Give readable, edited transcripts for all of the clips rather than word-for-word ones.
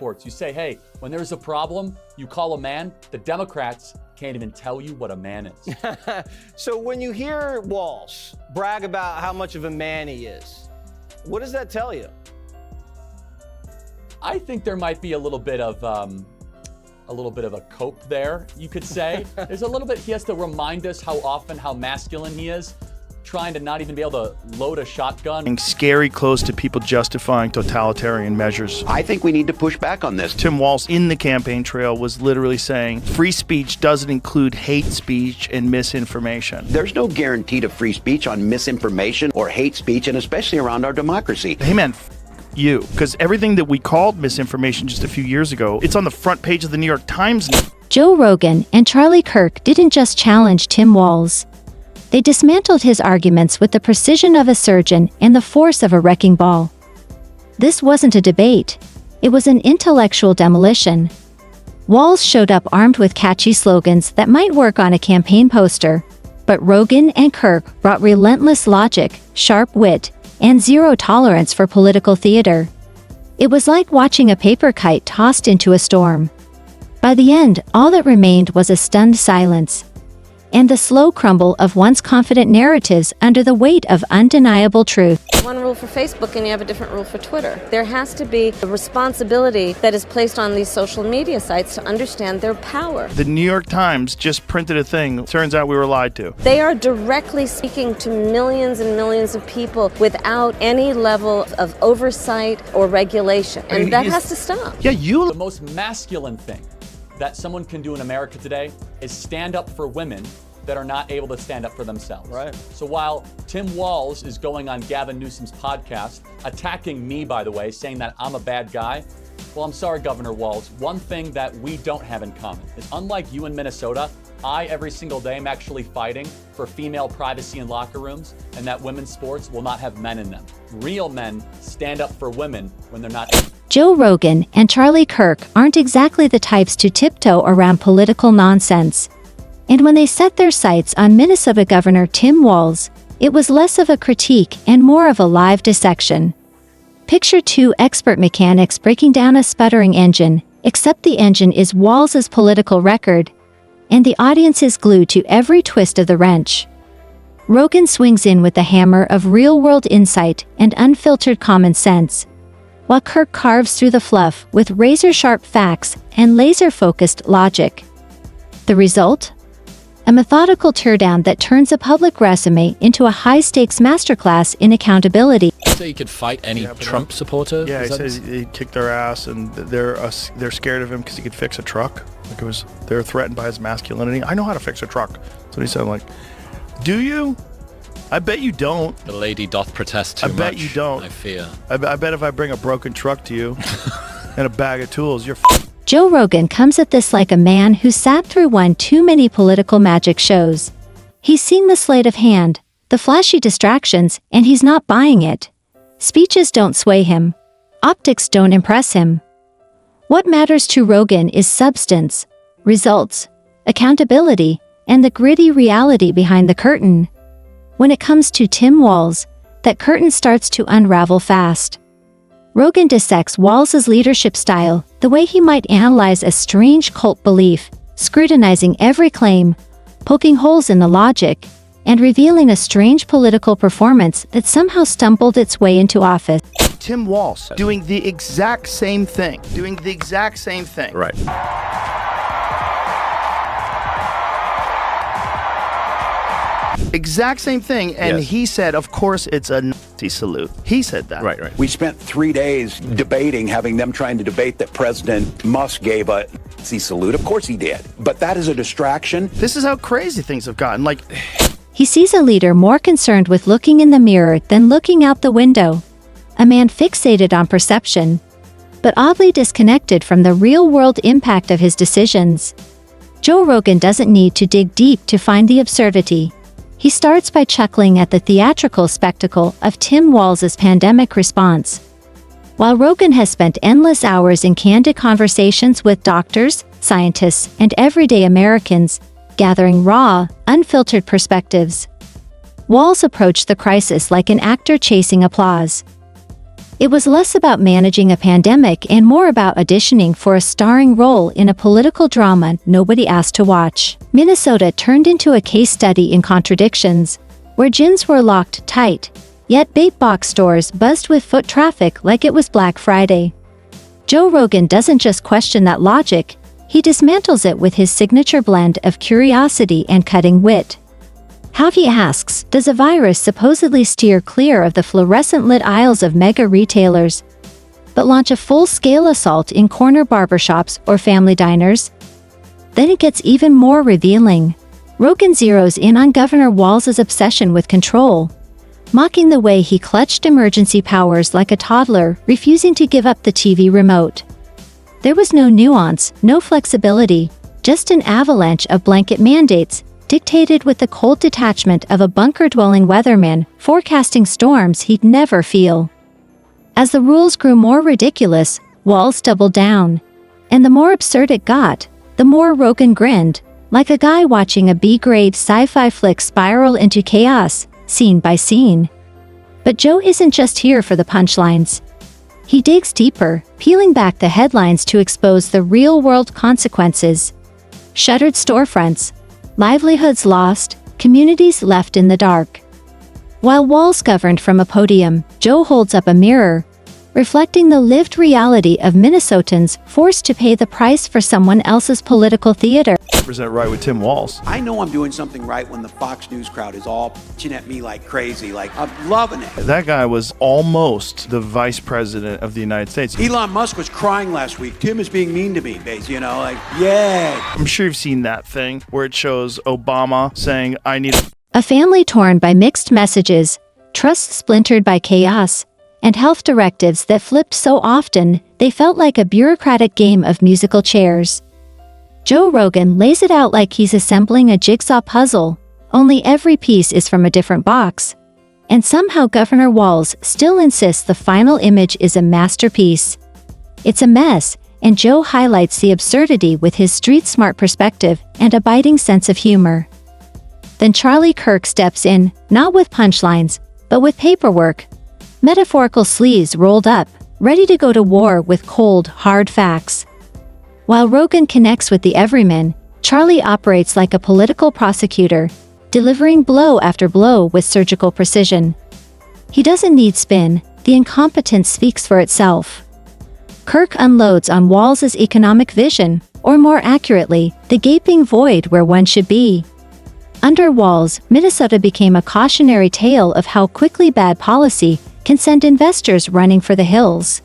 You say, hey, when there's a problem, you call a man. The Democrats can't even tell you what a man is. So when you hear Walz brag about how much of a man he is, what does that tell you? I think there might be a little bit of a cope there, you could say. There's a little bit, he has to remind us how masculine he is, trying to not even be able to load a shotgun. Scary close to people justifying totalitarian measures. I think we need to push back on this. Tim Walz in the campaign trail was literally saying free speech doesn't include hate speech and misinformation. There's no guarantee to free speech on misinformation or hate speech, and especially around our democracy. Hey man, you, because everything that we called misinformation just a few years ago, it's on the front page of the New York Times now. Joe Rogan and Charlie Kirk didn't just challenge Tim Walz. They dismantled his arguments with the precision of a surgeon and the force of a wrecking ball. This wasn't a debate. It was an intellectual demolition. Walz showed up armed with catchy slogans that might work on a campaign poster, but Rogan and Kirk brought relentless logic, sharp wit, and zero tolerance for political theater. It was like watching a paper kite tossed into a storm. By the end, all that remained was a stunned silence, and the slow crumble of once confident narratives under the weight of undeniable truth. One rule for Facebook and you have a different rule for Twitter. There has to be a responsibility that is placed on these social media sites to understand their power. The New York Times just printed a thing. Turns out we were lied to. They are directly speaking to millions and millions of people without any level of oversight or regulation. And that has to stop. Yeah, The most masculine thing that someone can do in America today is stand up for women that are not able to stand up for themselves. Right. So while Tim Walz is going on Gavin Newsom's podcast, attacking me, by the way, saying that I'm a bad guy, well, I'm sorry, Governor Walz. One thing that we don't have in common is, unlike you in Minnesota, I, every single day, am actually fighting for female privacy in locker rooms and that women's sports will not have men in them. Real men stand up for women when they're not. Joe Rogan and Charlie Kirk aren't exactly the types to tiptoe around political nonsense. And when they set their sights on Minnesota Governor Tim Walz, it was less of a critique and more of a live dissection. Picture two expert mechanics breaking down a sputtering engine, except the engine is Walz's political record, and the audience is glued to every twist of the wrench. Rogan swings in with the hammer of real-world insight and unfiltered common sense, while Kirk carves through the fluff with razor-sharp facts and laser-focused logic. The result? A methodical teardown that turns a public resume into a high-stakes masterclass in accountability. So you could fight any Trump supporter? Yeah, he says he kicked their ass, and they're scared of him because he could fix a truck. They're threatened by his masculinity. I know how to fix a truck. That's what he said. I'm like, do you? I bet you don't. The lady doth protest too much. I bet you don't. I fear. I bet if I bring a broken truck to you and a bag of tools, you're Joe Rogan comes at this like a man who sat through one too many political magic shows. He's seen the sleight of hand, the flashy distractions, and he's not buying it. Speeches don't sway him. Optics don't impress him. What matters to Rogan is substance, results, accountability, and the gritty reality behind the curtain. When it comes to Tim Walz, that curtain starts to unravel fast. Rogan dissects Walz's leadership style, the way he might analyze a strange cult belief, scrutinizing every claim, poking holes in the logic, and revealing a strange political performance that somehow stumbled its way into office. Tim Walz doing the exact same thing. Right. Exact same thing, and Yes. he said, of course, it's a Nazi salute. He said that. Right. We spent 3 days debating, having them trying to debate that President Musk gave a Nazi salute. Of course he did. But that is a distraction. This is how crazy things have gotten. Like, He sees a leader more concerned with looking in the mirror than looking out the window. A man fixated on perception, but oddly disconnected from the real-world impact of his decisions. Joe Rogan doesn't need to dig deep to find the absurdity. He starts by chuckling at the theatrical spectacle of Tim Walz's pandemic response. While Rogan has spent endless hours in candid conversations with doctors, scientists, and everyday Americans, gathering raw, unfiltered perspectives, Walz approached the crisis like an actor chasing applause. It was less about managing a pandemic and more about auditioning for a starring role in a political drama nobody asked to watch. Minnesota turned into a case study in contradictions, where gyms were locked tight, yet bait box stores buzzed with foot traffic like it was Black Friday. Joe Rogan doesn't just question that logic, he dismantles it with his signature blend of curiosity and cutting wit. How, he asks, does a virus supposedly steer clear of the fluorescent-lit aisles of mega retailers, but launch a full-scale assault in corner barbershops or family diners? Then it gets even more revealing. Rogan zeroes in on Governor Walz's obsession with control, mocking the way he clutched emergency powers like a toddler, refusing to give up the TV remote. There was no nuance, no flexibility, just an avalanche of blanket mandates, dictated with the cold detachment of a bunker-dwelling weatherman forecasting storms he'd never feel. As the rules grew more ridiculous, Walz doubled down. And the more absurd it got, the more Rogan grinned, like a guy watching a B-grade sci-fi flick spiral into chaos, scene by scene. But Joe isn't just here for the punchlines. He digs deeper, peeling back the headlines to expose the real-world consequences. Shuttered storefronts, livelihoods lost, communities left in the dark. While Walz governed from a podium, Joe holds up a mirror, reflecting the lived reality of Minnesotans forced to pay the price for someone else's political theater. Represent right with Tim Walz. I know I'm doing something right when the Fox News crowd is all pitching at me like crazy. Like, I'm loving it. That guy was almost the vice president of the United States. Elon Musk was crying last week. Tim is being mean to me, basically, you know, like, yeah. I'm sure you've seen that thing where it shows Obama saying, I need a family torn by mixed messages, trust splintered by chaos, and health directives that flipped so often they felt like a bureaucratic game of musical chairs. Joe Rogan lays it out like he's assembling a jigsaw puzzle, only every piece is from a different box. And somehow Governor Walz still insists the final image is a masterpiece. It's a mess, and Joe highlights the absurdity with his street-smart perspective and a biting sense of humor. Then Charlie Kirk steps in, not with punchlines, but with paperwork, metaphorical sleeves rolled up, ready to go to war with cold, hard facts. While Rogan connects with the everyman, Charlie operates like a political prosecutor, delivering blow after blow with surgical precision. He doesn't need spin, the incompetence speaks for itself. Kirk unloads on Walz's economic vision, or more accurately, the gaping void where one should be. Under Walz, Minnesota became a cautionary tale of how quickly bad policy can send investors running for the hills.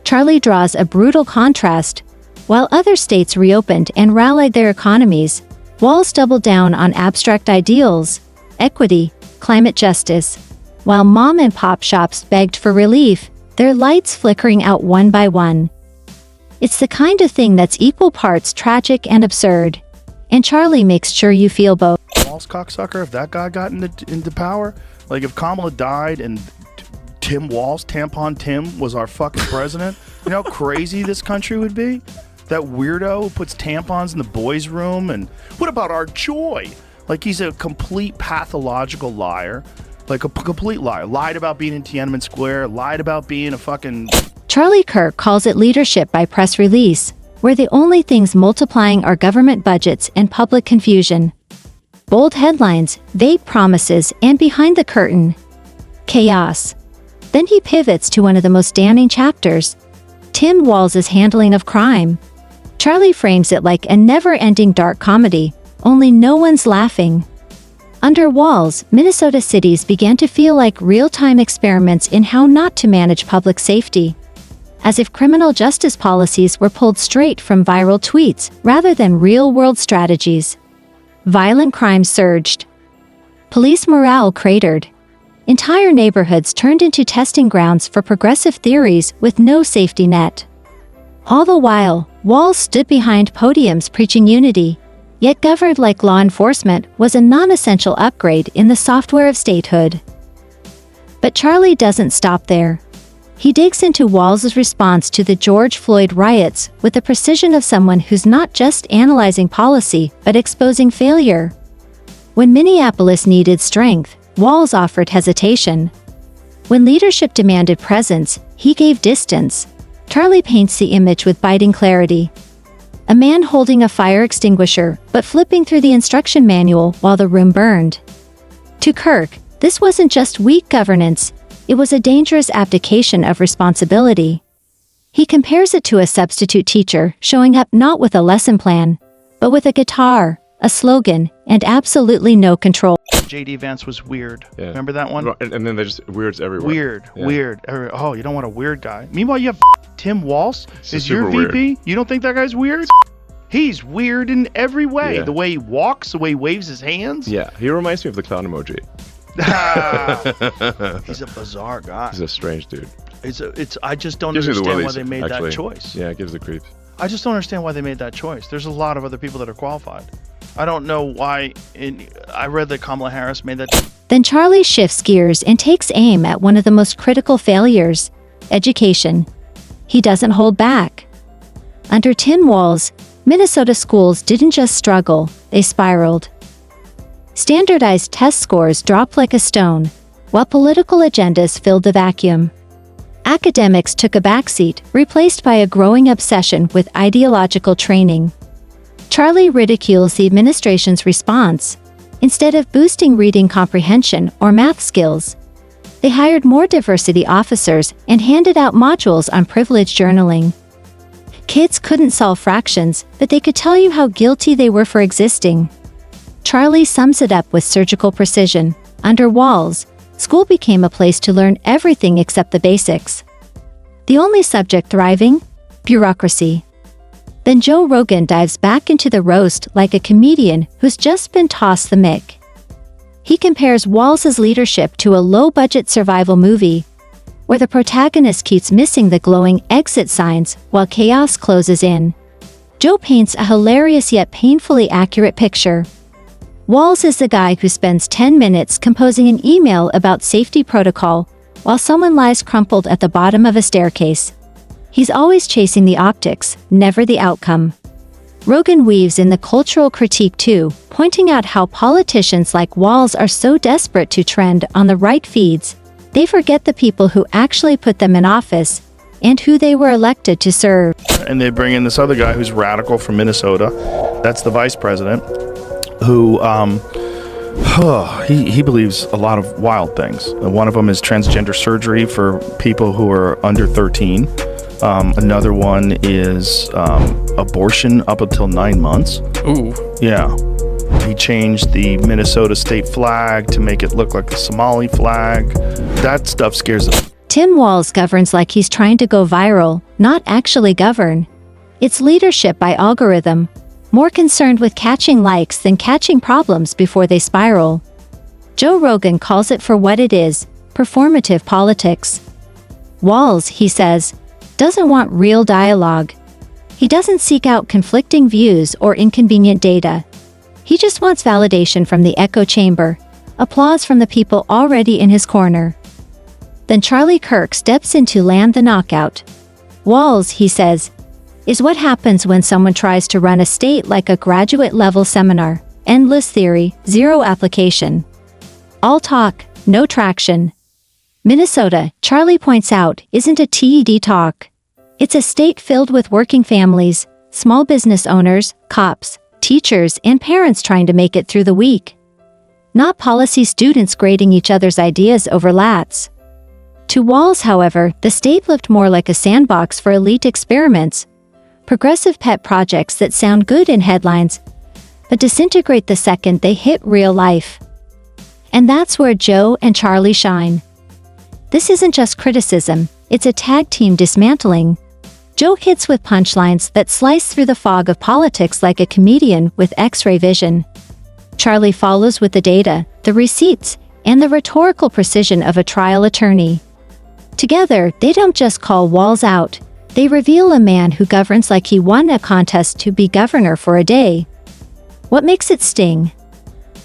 Charlie draws a brutal contrast. While other states reopened and rallied their economies, Walz doubled down on abstract ideals, equity, climate justice. While mom and pop shops begged for relief, their lights flickering out one by one. It's the kind of thing that's equal parts tragic and absurd. And Charlie makes sure you feel both. Walz cocksucker, if that guy got into power, like if Kamala died and Tim Walz, Tampon Tim, was our fucking president, you know how crazy this country would be? That weirdo who puts tampons in the boys' room, and what about our joy? Like he's a complete pathological liar. Like a complete liar. Lied about being in Tiananmen Square, lied about being a fucking... Charlie Kirk calls it leadership by press release, where the only things multiplying are government budgets and public confusion. Bold headlines, vague promises, and behind the curtain, chaos. Then he pivots to one of the most damning chapters, Tim Walz's handling of crime. Charlie frames it like a never-ending dark comedy, only no one's laughing. Under Walz, Minnesota cities began to feel like real-time experiments in how not to manage public safety. As if criminal justice policies were pulled straight from viral tweets rather than real-world strategies. Violent crime surged. Police morale cratered. Entire neighborhoods turned into testing grounds for progressive theories with no safety net. All the while, Walz stood behind podiums preaching unity, yet governed like law enforcement was a non-essential upgrade in the software of statehood. But Charlie doesn't stop there. He digs into Walz's response to the George Floyd riots with the precision of someone who's not just analyzing policy, but exposing failure. When Minneapolis needed strength, Walz offered hesitation. When leadership demanded presence, he gave distance. Charlie paints the image with biting clarity. A man holding a fire extinguisher, but flipping through the instruction manual while the room burned. To Kirk, this wasn't just weak governance, it was a dangerous abdication of responsibility. He compares it to a substitute teacher showing up not with a lesson plan, but with a guitar, a slogan, and absolutely no control. J.D. Vance was weird. Yeah. Remember that one? And then there's just weirds everywhere. Weird. Oh, you don't want a weird guy. Meanwhile, you have Tim Walz is your super VP. weird. You don't think that guy's weird? He's weird in every way. Yeah. The way he walks, the way he waves his hands. Yeah, he reminds me of the clown emoji. He's a bizarre guy. He's a strange dude. I just don't Gives me the understand why willies, they made actually. that choice. Yeah, it gives the creeps. I just don't understand why they made that choice. There's a lot of other people that are qualified. I don't know why. I read that Kamala Harris made that. Then Charlie shifts gears and takes aim at one of the most critical failures: education. He doesn't hold back. Under Tim Walz, Minnesota schools didn't just struggle, they spiraled. Standardized test scores dropped like a stone, while political agendas filled the vacuum. Academics took a backseat, replaced by a growing obsession with ideological training. Charlie ridicules the administration's response. Instead of boosting reading comprehension or math skills, they hired more diversity officers and handed out modules on privilege journaling. Kids couldn't solve fractions, but they could tell you how guilty they were for existing. Charlie sums it up with surgical precision. Under Walz, school became a place to learn everything except the basics. The only subject thriving? Bureaucracy. Then Joe Rogan dives back into the roast like a comedian who's just been tossed the mick. He compares Walz's leadership to a low-budget survival movie, where the protagonist keeps missing the glowing exit signs while chaos closes in. Joe paints a hilarious yet painfully accurate picture. Walz is the guy who spends 10 minutes composing an email about safety protocol while someone lies crumpled at the bottom of a staircase. He's always chasing the optics, never the outcome. Rogan weaves in the cultural critique too, pointing out how politicians like Walz are so desperate to trend on the right feeds, they forget the people who actually put them in office and who they were elected to serve. And they bring in this other guy who's radical from Minnesota. That's the vice president, who he believes a lot of wild things. One of them is transgender surgery for people who are under 13. Another one is abortion up until 9 months. Ooh. Yeah. He changed the Minnesota state flag to make it look like the Somali flag. That stuff scares them. Tim Walz governs like he's trying to go viral, not actually govern. It's leadership by algorithm, more concerned with catching likes than catching problems before they spiral. Joe Rogan calls it for what it is, performative politics. Walz, he says, doesn't want real dialogue. He doesn't seek out conflicting views or inconvenient data. He just wants validation from the echo chamber, applause from the people already in his corner. Then Charlie Kirk steps in to land the knockout. Walz, he says, is what happens when someone tries to run a state like a graduate-level seminar. Endless theory, zero application. All talk, no traction. Minnesota, Charlie points out, isn't a TED talk. It's a state filled with working families, small business owners, cops, teachers, and parents trying to make it through the week. Not policy students grading each other's ideas over lats. To Walz, however, the state looked more like a sandbox for elite experiments, progressive pet projects that sound good in headlines, but disintegrate the second they hit real life. And that's where Joe and Charlie shine. This isn't just criticism, it's a tag team dismantling. Joe hits with punchlines that slice through the fog of politics like a comedian with X-ray vision. Charlie follows with the data, the receipts, and the rhetorical precision of a trial attorney. Together, they don't just call Walz out, they reveal a man who governs like he won a contest to be governor for a day. What makes it sting?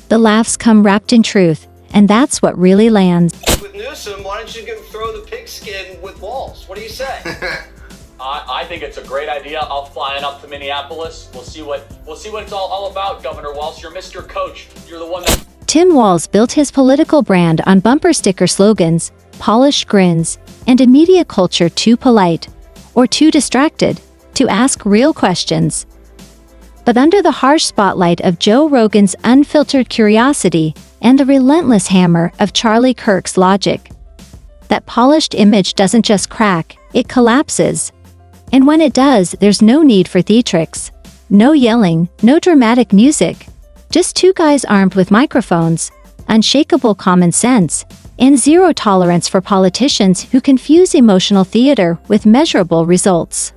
The laughs come wrapped in truth, and that's what really lands. With Newsom, why don't you go throw the pigskin with Walz? What do you say? I think it's a great idea. I'll fly on up to Minneapolis. We'll see what it's all about, Governor Walz. You're Mr. Coach. You're the one that... Tim Walz built his political brand on bumper sticker slogans, polished grins, and a media culture too polite, or too distracted, to ask real questions. But under the harsh spotlight of Joe Rogan's unfiltered curiosity and the relentless hammer of Charlie Kirk's logic, that polished image doesn't just crack, it collapses. And when it does, there's no need for theatrics. No yelling, no dramatic music. Just two guys armed with microphones, unshakable common sense, and zero tolerance for politicians who confuse emotional theater with measurable results.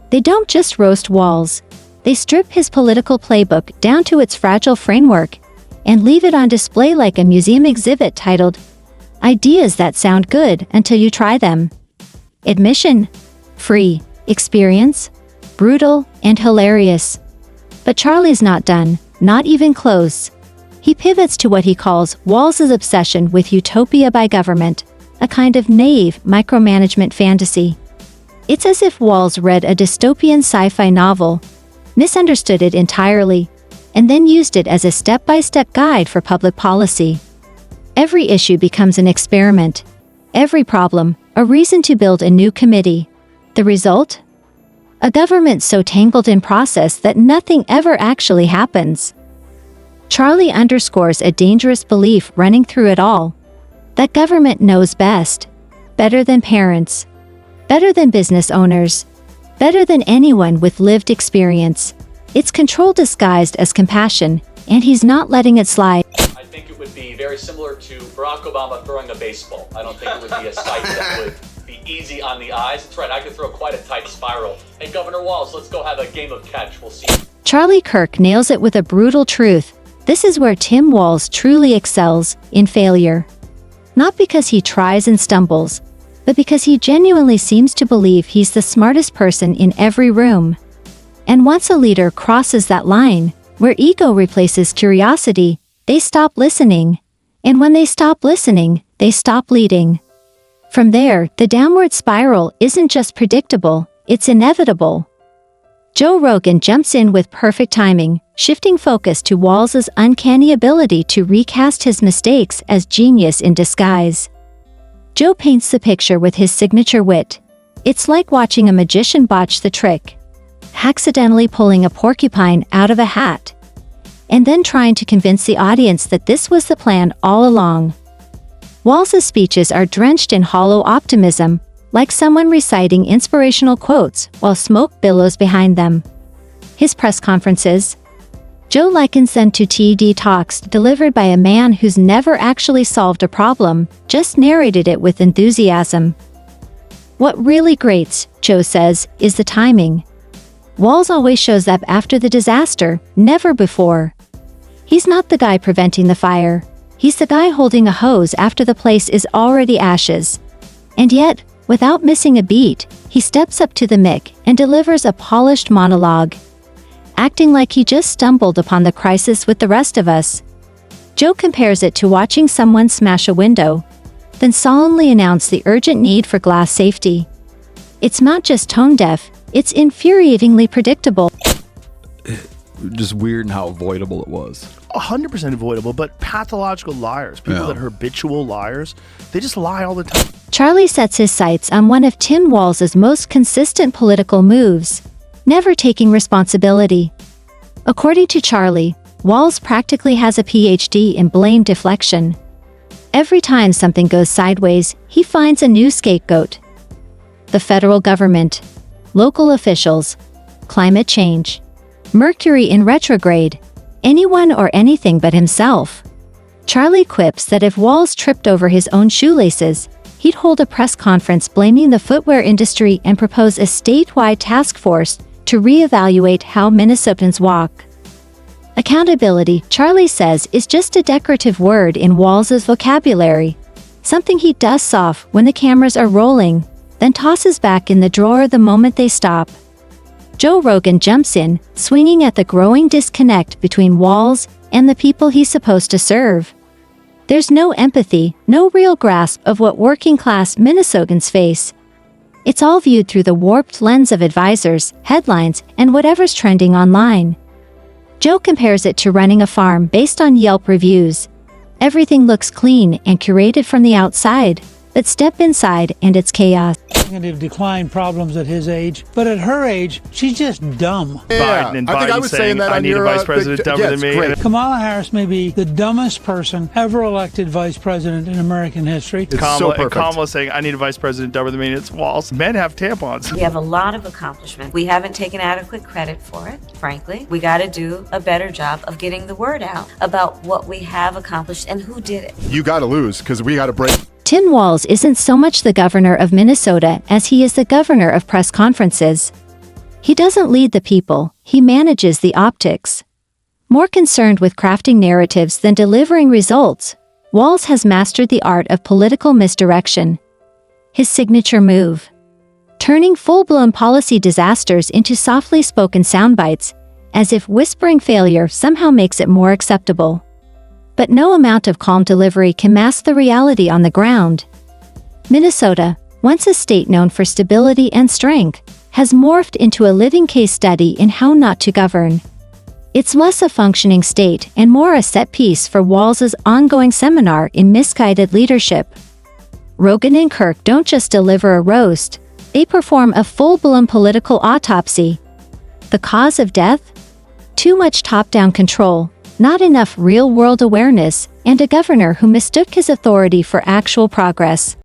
They don't just roast Walz. They strip his political playbook down to its fragile framework and leave it on display like a museum exhibit titled, "Ideas That Sound Good Until You Try Them." Admission: free. Experience: brutal and hilarious. But Charlie's not done, not even close. He pivots to what he calls Walz's obsession with utopia by government, a kind of naive micromanagement fantasy. It's as if Walz read a dystopian sci-fi novel, misunderstood it entirely, and then used it as a step-by-step guide for public policy. Every issue becomes an experiment. Every problem, a reason to build a new committee. The result? A government so tangled in process that nothing ever actually happens. Charlie underscores a dangerous belief running through it all. That government knows best. Better than parents. Better than business owners. Better than anyone with lived experience. It's control disguised as compassion, and he's not letting it slide. I think it would be very similar to Barack Obama throwing a baseball. I don't think it would be a sight that would be easy on the eyes. That's right, I could throw quite a tight spiral. Hey, Governor Walz, let's go have a game of catch. We'll see. Charlie Kirk nails it with a brutal truth. This is where Tim Walz truly excels, in failure. Not because he tries and stumbles, but because he genuinely seems to believe he's the smartest person in every room. And once a leader crosses that line, where ego replaces curiosity, they stop listening. And when they stop listening, they stop leading. From there, the downward spiral isn't just predictable, it's inevitable. Joe Rogan jumps in with perfect timing, shifting focus to Walz's uncanny ability to recast his mistakes as genius in disguise. Joe paints the picture with his signature wit. It's like watching a magician botch the trick, accidentally pulling a porcupine out of a hat, and then trying to convince the audience that this was the plan all along. Walz's speeches are drenched in hollow optimism, like someone reciting inspirational quotes while smoke billows behind them. His press conferences, Joe likens them to TED Talks delivered by a man who's never actually solved a problem, just narrated it with enthusiasm. What really grates, Joe says, is the timing. Walz always shows up after the disaster, never before. He's not the guy preventing the fire. He's the guy holding a hose after the place is already ashes. And yet, without missing a beat, he steps up to the mic and delivers a polished monologue, acting like he just stumbled upon the crisis with the rest of us. Joe compares it to watching someone smash a window, then solemnly announce the urgent need for glass safety. It's not just tone-deaf, it's infuriatingly predictable. Just weird and how avoidable it was. 100% avoidable, but pathological liars, people that are habitual liars, they just lie all the time. Charlie sets his sights on one of Tim Walz's most consistent political moves, never taking responsibility. According to Charlie, Walz practically has a PhD in blame deflection. Every time something goes sideways, he finds a new scapegoat. The federal government, local officials, climate change, Mercury in retrograde, anyone or anything but himself. Charlie quips that if Walz tripped over his own shoelaces, he'd hold a press conference blaming the footwear industry and propose a statewide task force to reevaluate how Minnesotans walk. Accountability, Charlie says, is just a decorative word in Walz's vocabulary, something he dusts off when the cameras are rolling, then tosses back in the drawer the moment they stop. Joe Rogan jumps in, swinging at the growing disconnect between Walz and the people he's supposed to serve. There's no empathy, no real grasp of what working-class Minnesotans face. It's all viewed through the warped lens of advisors, headlines, and whatever's trending online. Joe compares it to running a farm based on Yelp reviews. Everything looks clean and curated from the outside, But step inside and it's chaos. Cognitive decline problems at his age, but at her age, she's just dumb. Biden and I think Biden I was saying saying, that I on need your, a vice president dumber than me. great. Kamala Harris may be the dumbest person ever elected vice president in American history. It's so Kamala, and perfect. Kamala saying, I need a vice president dumber than me. And it's Walz. Men have tampons. We have a lot of accomplishment. We haven't taken adequate credit for it, frankly. We got to do a better job of getting the word out about what we have accomplished and who did it. You got to lose because we got to break. Tim Walz isn't so much the governor of Minnesota as he is the governor of press conferences. He doesn't lead the people, he manages the optics. More concerned with crafting narratives than delivering results, Walz has mastered the art of political misdirection. His signature move: turning full-blown policy disasters into softly spoken soundbites, as if whispering failure somehow makes it more acceptable. But no amount of calm delivery can mask the reality on the ground. Minnesota, once a state known for stability and strength, has morphed into a living case study in how not to govern. It's less a functioning state and more a set piece for Walz's ongoing seminar in misguided leadership. Rogan and Kirk don't just deliver a roast, they perform a full-blown political autopsy. The cause of death? Too much top-down control, not enough real-world awareness, and a governor who mistook his authority for actual progress.